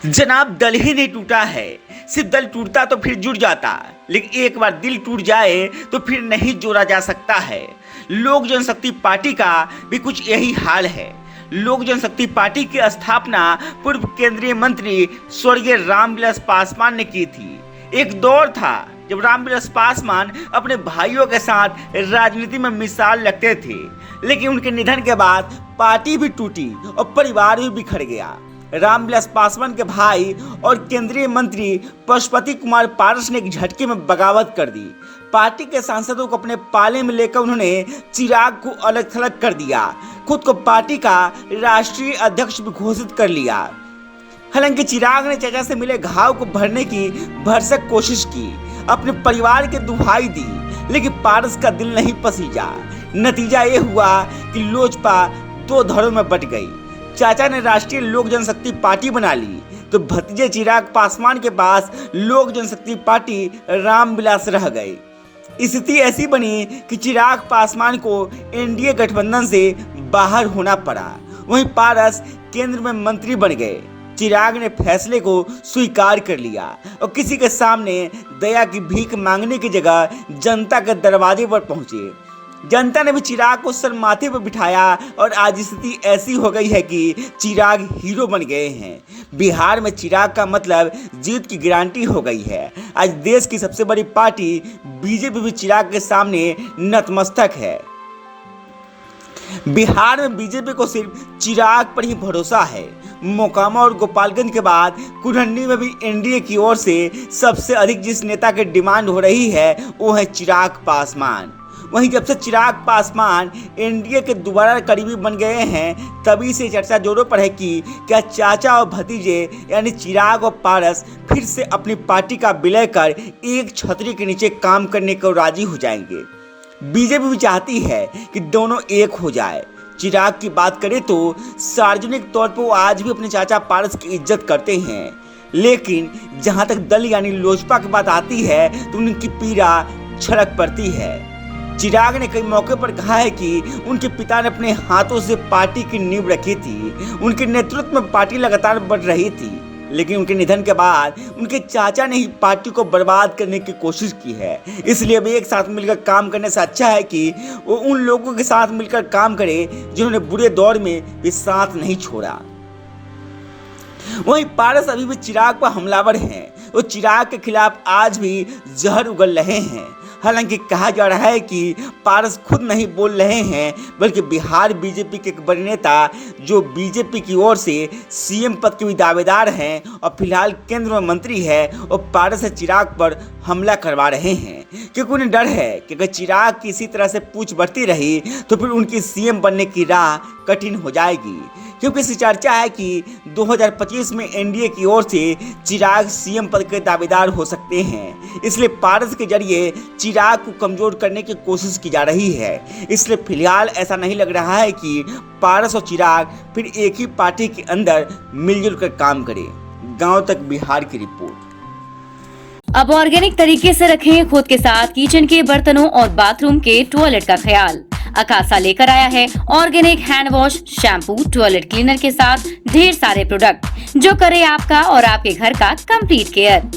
जनाब, दल ही नहीं टूटा है। सिर्फ दल टूटता तो फिर जुड़ जाता, लेकिन एक बार दिल टूट जाए तो फिर नहीं जोड़ा जा सकता है। लोक जनशक्ति पार्टी का भी कुछ यही हाल है। लोक जनशक्ति पार्टी की स्थापना पूर्व केंद्रीय मंत्री स्वर्गीय रामविलास पासवान ने की थी। एक दौर था जब रामविलास पासवान अपने भाइयों के साथ राजनीति में मिसाल लगते थे, लेकिन उनके निधन के बाद पार्टी भी टूटी और परिवार भी बिखर गया। रामविलास पासवान के भाई और केंद्रीय मंत्री पशुपति कुमार पारस ने एक झटके में बगावत कर दी। पार्टी के सांसदों को अपने पाले में लेकर उन्होंने चिराग को अलग थलग कर दिया। खुद को पार्टी का राष्ट्रीय अध्यक्ष भी घोषित कर लिया। हालांकि चिराग ने चाचा से मिले घाव को भरने की भरसक कोशिश की, अपने परिवार के दुहाई दी, लेकिन पारस का दिल नहीं पसीजा। नतीजा ये हुआ कि लोजपा दो धड़ों में बट गई। चाचा ने राष्ट्रीय लोक जनशक्ति पार्टी बना ली तो भतीजे चिराग पासवान के पास लोक जनशक्ति पार्टी रामविलास रह गई। स्थिति ऐसी बनी कि चिराग पासवान को एनडीए गठबंधन से बाहर होना पड़ा। वहीं पारस केंद्र में मंत्री बन गए। चिराग ने फैसले को स्वीकार कर लिया और किसी के सामने दया की भीख मांगने की जगह जनता के दरवाजे पर पहुंचे। जनता ने भी चिराग को सर माथे पर बिठाया और आज स्थिति ऐसी हो गई है कि चिराग हीरो बन गए हैं। बिहार में चिराग का मतलब जीत की गारंटी हो गई है। आज देश की सबसे बड़ी पार्टी बीजेपी भी चिराग के सामने नतमस्तक है। बिहार में बीजेपी को सिर्फ चिराग पर ही भरोसा है। मोकामा और गोपालगंज के बाद कुरहनी में भी एनडीए की ओर से सबसे अधिक जिस नेता की डिमांड हो रही है वो है चिराग पासवान। वहीं जब से चिराग पासवान एनडीए के दोबारा करीबी बन गए हैं, तभी से चर्चा जोरों पर है कि क्या चाचा और भतीजे यानी चिराग और पारस फिर से अपनी पार्टी का विलय कर एक छतरी के नीचे काम करने को राजी हो जाएंगे। बीजेपी भी चाहती है कि दोनों एक हो जाए। चिराग की बात करें तो सार्वजनिक तौर पर वो आज भी अपने चाचा पारस की इज्जत करते हैं, लेकिन जहां तक दल यानी लोजपा की बात आती है तो उनकी पीड़ा छलक पड़ती है। चिराग ने कई मौके पर कहा है कि उनके पिता ने अपने हाथों से पार्टी की नींव रखी थी। उनके नेतृत्व में पार्टी लगातार बढ़ रही थी, लेकिन उनके निधन के बाद उनके चाचा ने ही पार्टी को बर्बाद करने की कोशिश की है। इसलिए अब एक साथ मिलकर काम करने से अच्छा है कि वो उन लोगों के साथ मिलकर काम करे जिन्होंने बुरे दौर में भी साथ नहीं छोड़ा। वहीं पारस अभी भी चिराग पर हमलावर हैं। वो चिराग के खिलाफ आज भी जहर उगल रहे हैं। हालांकि कहा जा रहा है कि पारस खुद नहीं बोल रहे हैं, बल्कि बिहार बीजेपी के एक बड़े नेता जो बीजेपी की ओर से सीएम पद के भी दावेदार हैं और फिलहाल केंद्र में मंत्री है, और पारस से चिराग पर हमला करवा रहे हैं, क्योंकि उन्हें डर है कि अगर चिराग की इसी तरह से पूछ बढ़ती रही तो फिर उनकी सीएम बनने की राह कठिन हो जाएगी। क्योंकि इसी चर्चा है कि 2025 में एनडीए की ओर से चिराग सीएम पद के दावेदार हो सकते हैं। इसलिए पारस के जरिए चिराग को कमजोर करने की कोशिश की जा रही है। इसलिए फिलहाल ऐसा नहीं लग रहा है कि पारस और चिराग फिर एक ही पार्टी के अंदर मिलजुल कर काम करें। गांव तक बिहार की रिपोर्ट। अब ऑर्गेनिक तरीके से रखें खुद के साथ किचन के बर्तनों और बाथरूम के टॉयलेट का ख्याल। अकासा लेकर आया है organic hand wash, shampoo, toilet cleaner के साथ ढेर सारे प्रोडक्ट जो करे आपका और आपके घर का कंप्लीट केयर।